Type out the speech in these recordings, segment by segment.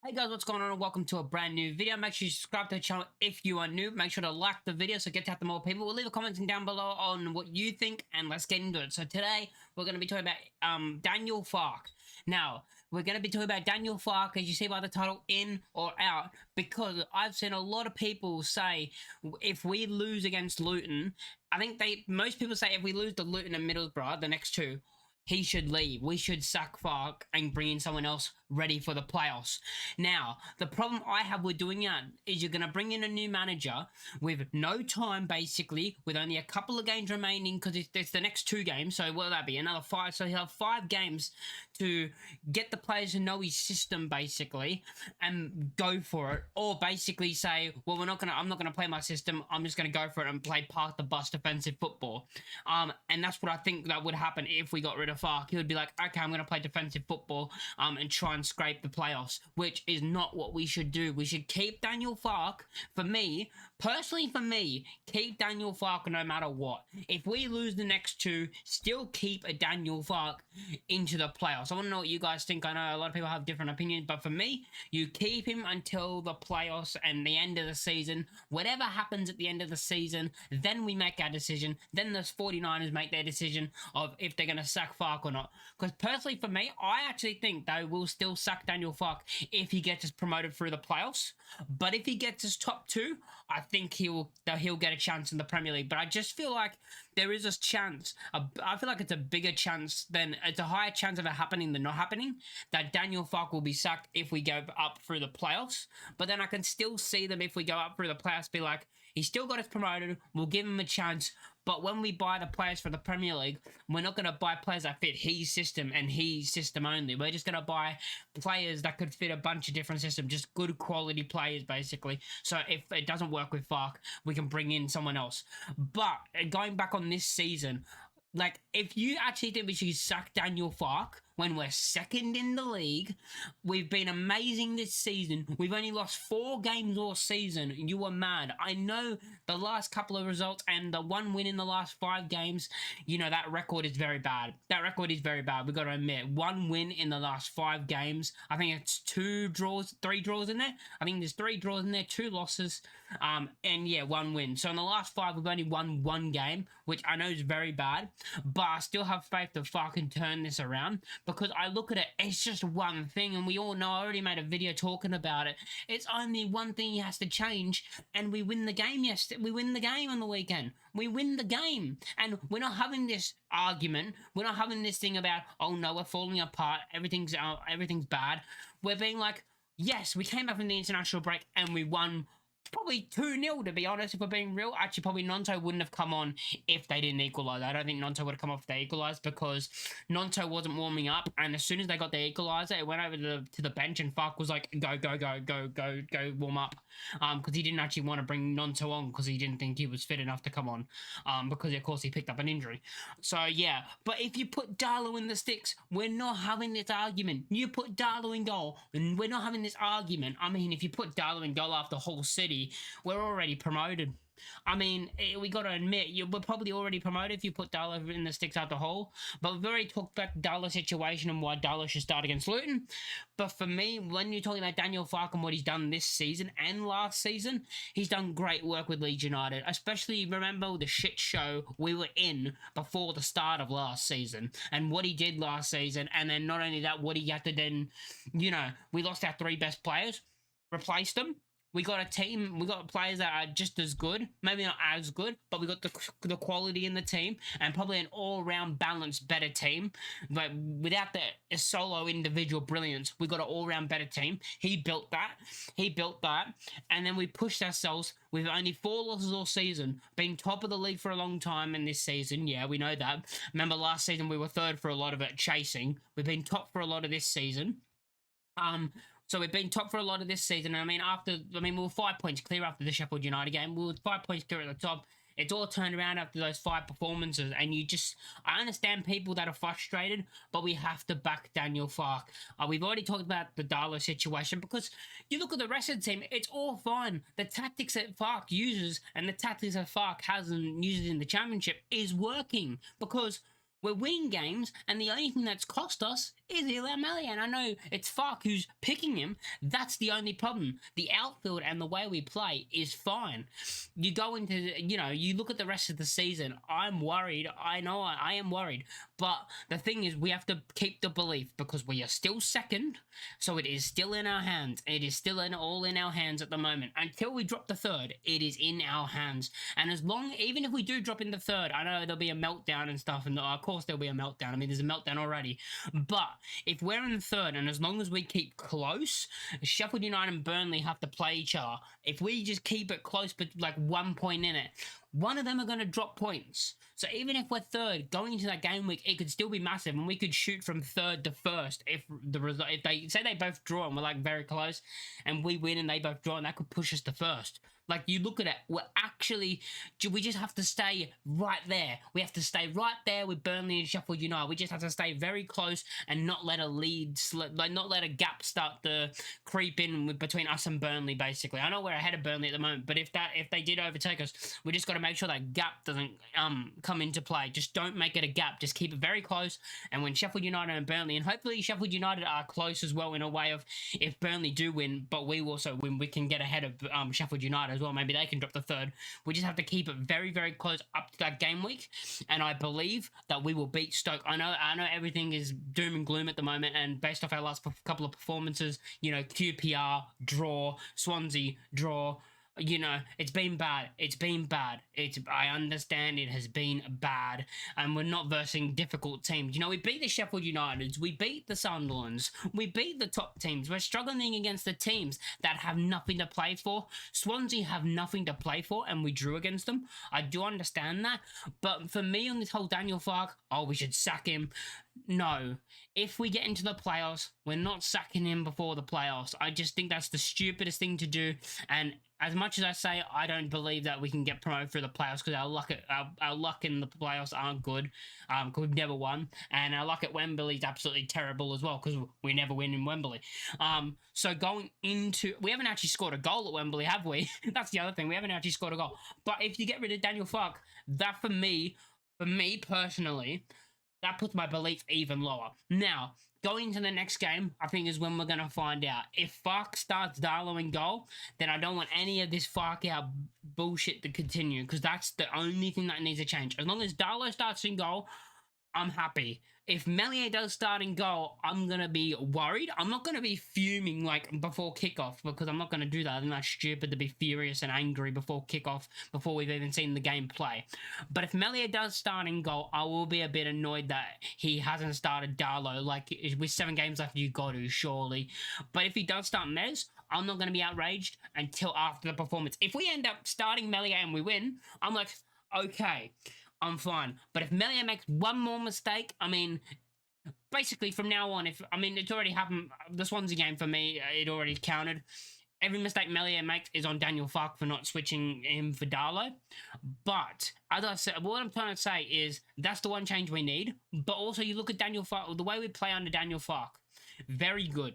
Hey guys, what's going on and welcome to a brand new video. Make sure you subscribe to the channel if you are new. Make sure to like the video so get to more people. We'll leave a comment down below on what you think and let's get into it. So today we're going to be talking about Daniel Farke. Now, we're going to be talking about Daniel Farke, as you see by the title, in or out, because I've seen a lot of people say if we lose against Luton, I think most people say if we lose to Luton and Middlesbrough, the next two, he should leave. We should sack Farke and bring in someone else ready for the playoffs. Now, the problem I have with doing that is you're going to bring in a new manager with no time, basically, with only a couple of games remaining, because it's the next two games. So what will that be? Another 5. So he'll have 5 games to get the players to know his system, basically, and go for it. Or basically say, well, I'm not going to play my system. I'm just going to go for it and play park the bus defensive football. And that's what I think that would happen if we got rid of Farke. He would be like, okay, I'm going to play defensive football and try and scrape the playoffs, which is not what we should do. We should keep Daniel Farke. For me, personally for me, keep Daniel Farke no matter what. If we lose the next two, still keep a Daniel Farke into the playoffs. I want to know what you guys think. I know a lot of people have different opinions, but for me, you keep him until the playoffs and the end of the season. Whatever happens at the end of the season, then we make our decision. Then the 49ers make their decision of if they're going to sack Farke or not. Because personally for me, I actually think they will still sack Daniel Farke if he gets us promoted through the playoffs. But if he gets us top 2, I think he'll get a chance in the Premier League. But I just feel like there is a chance. I feel like it's a bigger chance it's a higher chance of it happening than not happening, that Daniel Farke will be sacked if we go up through the playoffs. But then I can still see them, if we go up through the playoffs, be like, he still got us promoted, we'll give him a chance. But when we buy the players for the Premier League, we're not going to buy players that fit his system and his system only. We're just going to buy players that could fit a bunch of different systems, just good quality players, basically. So if it doesn't work with Farke, we can bring in someone else. But going back on this season, like, if you actually think we should sack Daniel Farke when we're second in the league, we've been amazing this season. We've only lost 4 games all season. You were mad. I know the last couple of results and the 1 win in the last 5 games, you know, that record is very bad. That record is very bad. We've got to admit. 1 win in the last 5 games. I think it's 3 draws in there. I think there's 3 draws in there, 2 losses, and yeah, 1 win. So in the last 5, we've only won 1 game, which I know is very bad, but I still have faith that Farke can turn this around. Because I look at it, it's just one thing, and we all know, I already made a video talking about it. It's only one thing he has to change, and we win the game. We win the game on the weekend. We win the game. And we're not having this argument. We're not having this thing about, oh no, we're falling apart, everything's bad. We're being like, yes, we came back from the international break, and we won probably 2-0, to be honest, if we're being real. Actually, probably Nonto wouldn't have come on if they didn't equalise. I don't think Nonto would have come off if they equalised, because Nonto wasn't warming up, and as soon as they got the equaliser, it went over to the bench, and Farke was like, go, warm up, because he didn't actually want to bring Nonto on, because he didn't think he was fit enough to come on, because of course he picked up an injury. So yeah, but if you put Darlow in the sticks, we're not having this argument. You put Darlow in goal, and we're not having this argument. I mean, if you put Darlow in goal after Hull City, we're already promoted. I mean, we got to admit, we're probably already promoted if you put Darlow in the sticks out the hole. But we've already talked about the Darlow situation and why Darlow should start against Luton. But for me, when you're talking about Daniel Farke and what he's done this season and last season, he's done great work with Leeds United. Especially, remember the shit show we were in before the start of last season. And what he did last season. And then not only that, what he had to then, you know, we lost our 3 best players, replaced them. We got a team, we got players that are just as good, maybe not as good, but we got the quality in the team, and probably an all-round balanced better team. But without the solo individual brilliance, we got an all-round better team. He built that, and then we pushed ourselves with only 4 losses all season, being top of the league for a long time in this season. Yeah, we know that. Remember last season we were 3rd for a lot of it, chasing. We've been top for a lot of this season. So we've been top for a lot of this season. And we were 5 points clear after the Sheffield United game. We were 5 points clear at the top. It's all turned around after those 5 performances. And I understand people that are frustrated, but we have to back Daniel Farke. We've already talked about the Darlow situation, because you look at the rest of the team, it's all fine. The tactics that Farke uses and the tactics that Farke hasn't used in the Championship is working, because we're winning games, and the only thing that's cost us is Eli Melly, and I know it's Farke who's picking him. That's the only problem. The outfield and the way we play is fine. You go into, you look at the rest of the season. I'm worried. I know I am worried. But the thing is, we have to keep the belief because we are still second, so it is still in our hands. It is still all in our hands at the moment. Until we drop the third, it is in our hands. And even if we do drop in the third, I know there'll be a meltdown and stuff, and of course there'll be a meltdown. I mean, there's a meltdown already. But if we're in the third, and as long as we keep close, Sheffield United and Burnley have to play each other. If we just keep it close, but like 1 point in it, one of them are going to drop points. So even if we're third, going into that game week, it could still be massive, and we could shoot from third to first if they say they both draw and we're like very close, and we win and they both draw, and that could push us to first. Like, you look at it, we just have to stay right there. We have to stay right there with Burnley and Sheffield United. We just have to stay very close and not let a lead, not let a gap start to creep in between us and Burnley, basically. I know we're ahead of Burnley at the moment, but if they did overtake us, we just got to make sure that gap doesn't come into play. Just don't make it a gap. Just keep it very close. And when Sheffield United and Burnley, and hopefully Sheffield United are close as well in a way of, if Burnley do win, but we also win, we can get ahead of Sheffield United as well. Maybe they can drop the third. We just have to keep it very, very close up to that game week, and I believe that we will beat Stoke. I know everything is doom and gloom at the moment, and based off our last couple of performances, QPR draw, Swansea draw. It's been bad. I understand it has been bad, and we're not versing difficult teams. We beat the Sheffield Uniteds, we beat the Sunderlands, we beat the top teams. We're struggling against the teams that have nothing to play for. Swansea have nothing to play for, and we drew against them. I do understand that, but for me on this whole Daniel Farke, we should sack him. No. If we get into the playoffs, we're not sacking him before the playoffs. I just think that's the stupidest thing to do, and as much as I say I don't believe that we can get promoted through the playoffs because our luck in the playoffs aren't good, because we've never won, and our luck at Wembley is absolutely terrible as well because we never win in Wembley. So going into, we haven't actually scored a goal at Wembley, have we? That's the other thing, we haven't actually scored a goal. But if you get rid of Daniel Farke, that for me personally, that puts my belief even lower. Now, going into the next game, I think is when we're going to find out. If Farke starts Darlow in goal, then I don't want any of this Farke out bullshit to continue, because that's the only thing that needs to change. As long as Darlow starts in goal, I'm happy. If Meslier does start in goal, I'm going to be worried. I'm not going to be fuming like before kickoff, because I'm not going to do that. I think that's stupid to be furious and angry before kickoff, before we've even seen the game play. But if Meslier does start in goal, I will be a bit annoyed that he hasn't started Darlow. Like, with 7 games left, you got to, surely. But if he does start Mez, I'm not going to be outraged until after the performance. If we end up starting Meslier and we win, I'm like, okay, I'm fine. But if Meslier makes one more mistake, I mean, basically from now on, it's already happened. The Swansea game for me, it already counted. Every mistake Meslier makes is on Daniel Farke for not switching him for Darlow. But as I said, what I'm trying to say is that's the one change we need. But also, you look at Daniel Farke, the way we play under Daniel Farke, very good.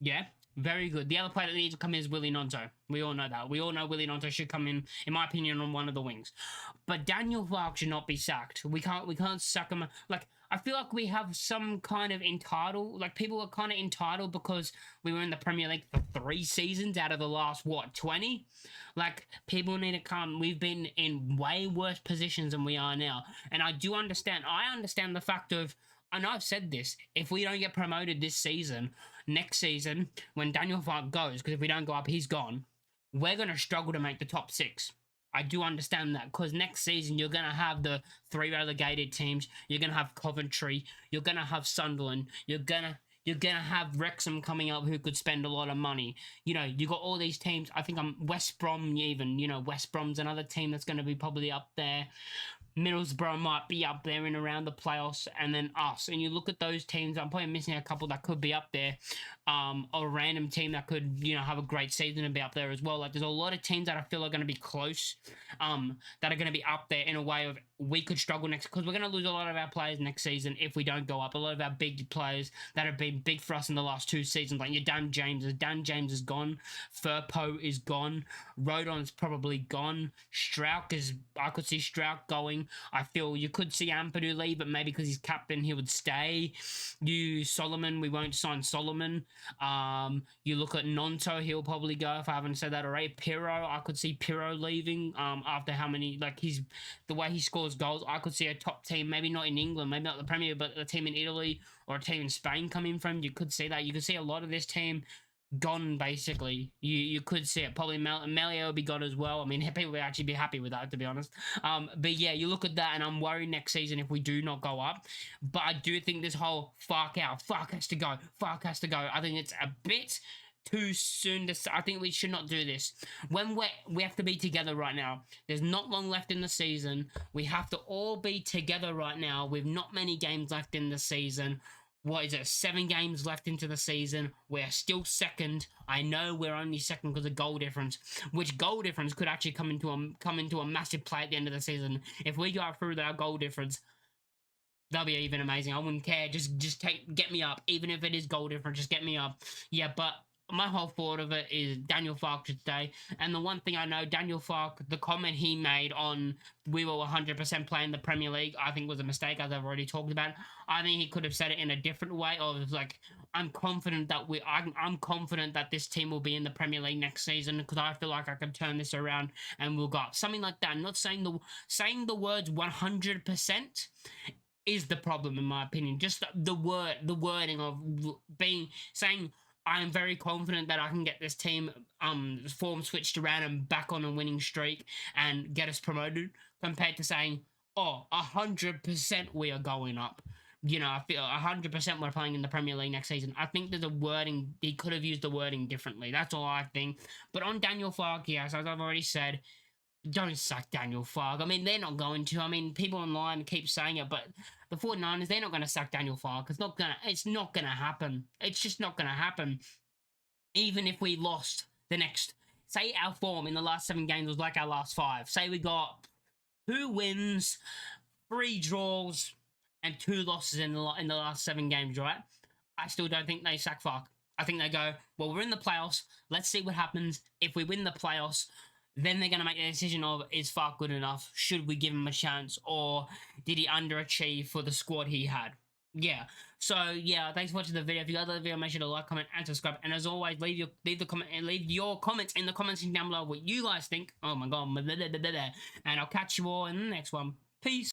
Yeah, very good. The other player that needs to come in is Willie Gnonto. We all know that. We all know Willie Gnonto should come in my opinion, on one of the wings. But Daniel Farke should not be sacked. We can't sack him. Like, I feel like we have some kind of entitled, like, people are kind of entitled because we were in the Premier League for 3 seasons out of the last, 20? Like, people need to come. We've been in way worse positions than we are now. And I understand the fact of, and I've said this, if we don't get promoted this season, next season, when Daniel Farke goes, because if we don't go up, he's gone, we're going to struggle to make the top 6. I do understand that, because next season you're going to have the 3 relegated teams, you're going to have Coventry, you're going to have Sunderland, you're going to have Wrexham coming up who could spend a lot of money. You got all these teams. I think West Brom even, West Brom's another team that's going to be probably up there. Middlesbrough might be up there and around the playoffs, and then us. And you look at those teams, I'm probably missing a couple that could be up there, or a random team that could, have a great season and be up there as well. Like, there's a lot of teams that I feel are going to be close, that are going to be up there in a way of we could struggle next, because we're going to lose a lot of our players next season if we don't go up. A lot of our big players that have been big for us in the last 2 seasons, like your Dan James is gone, Firpo is gone, Rodon's probably gone, I could see Strauch going. team. I feel you could see Ampadu leave, but maybe because he's captain, he would stay. Solomon, we won't sign Solomon. You look at Nonto, he'll probably go if I haven't said that already. Pirro, I could see Pirro leaving after how many, like the way he scores goals. I could see a top team, maybe not in England, maybe not the Premier, but a team in Italy or a team in Spain coming from. You could see that. You could see a lot of this team gone, basically. You could see it. Probably Melio will be gone as well. I mean, people would actually be happy with that, to be honest. But yeah, you look at that, and I'm worried next season if we do not go up. But I do think this whole Farke has to go, Farke has to go. I think it's a bit too soon to. I think we should not do this. When we have to be together right now. There's not long left in the season. We have to all be together right now with not many games left in the season. What is it, 7 games left into the season? We're still second. I know we're only second because of goal difference, which goal difference could actually come into a massive play at the end of the season. If we go through that goal difference, that'll be even amazing. I wouldn't care. Just get me up. Even if it is goal difference, just get me up. Yeah, but my whole thought of it is Daniel Farke should stay. And the one thing I know, Daniel Farke, the comment he made on we were 100% playing the Premier League, I think was a mistake, as I've already talked about. I think he could have said it in a different way, or like, I'm confident that this team will be in the Premier League next season because I feel like I can turn this around and we'll go up. Something like that. I'm not saying the words 100% is the problem, in my opinion. Just the wording of saying I am very confident that I can get this team form switched around and back on a winning streak and get us promoted, compared to saying, oh, 100% we are going up. You know, I feel 100% we're playing in the Premier League next season. I think there's a wording, he could have used the wording differently. That's all I think. But on Daniel Farke, yes, as I've already said, don't sack Daniel Farke. I mean, they're not going to. I mean, people online keep saying it, but the 49ers, they're not going to sack Daniel Farke. It's not going to happen. It's just not going to happen. Even if we lost the next, say our form in the last 7 games was like our last 5. Say we got 2 wins, 3 draws, and 2 losses in the last 7 games, right? I still don't think they sack Farke. I think they go, well, we're in the playoffs. Let's see what happens. If we win the playoffs, then they're going to make the decision of, is Farke good enough? Should we give him a chance? Or did he underachieve for the squad he had? Yeah. So, yeah, thanks for watching the video. If you got the video, make sure to like, comment, and subscribe. And as always, leave your comments in the comments down below what you guys think. Oh, my God. And I'll catch you all in the next one. Peace.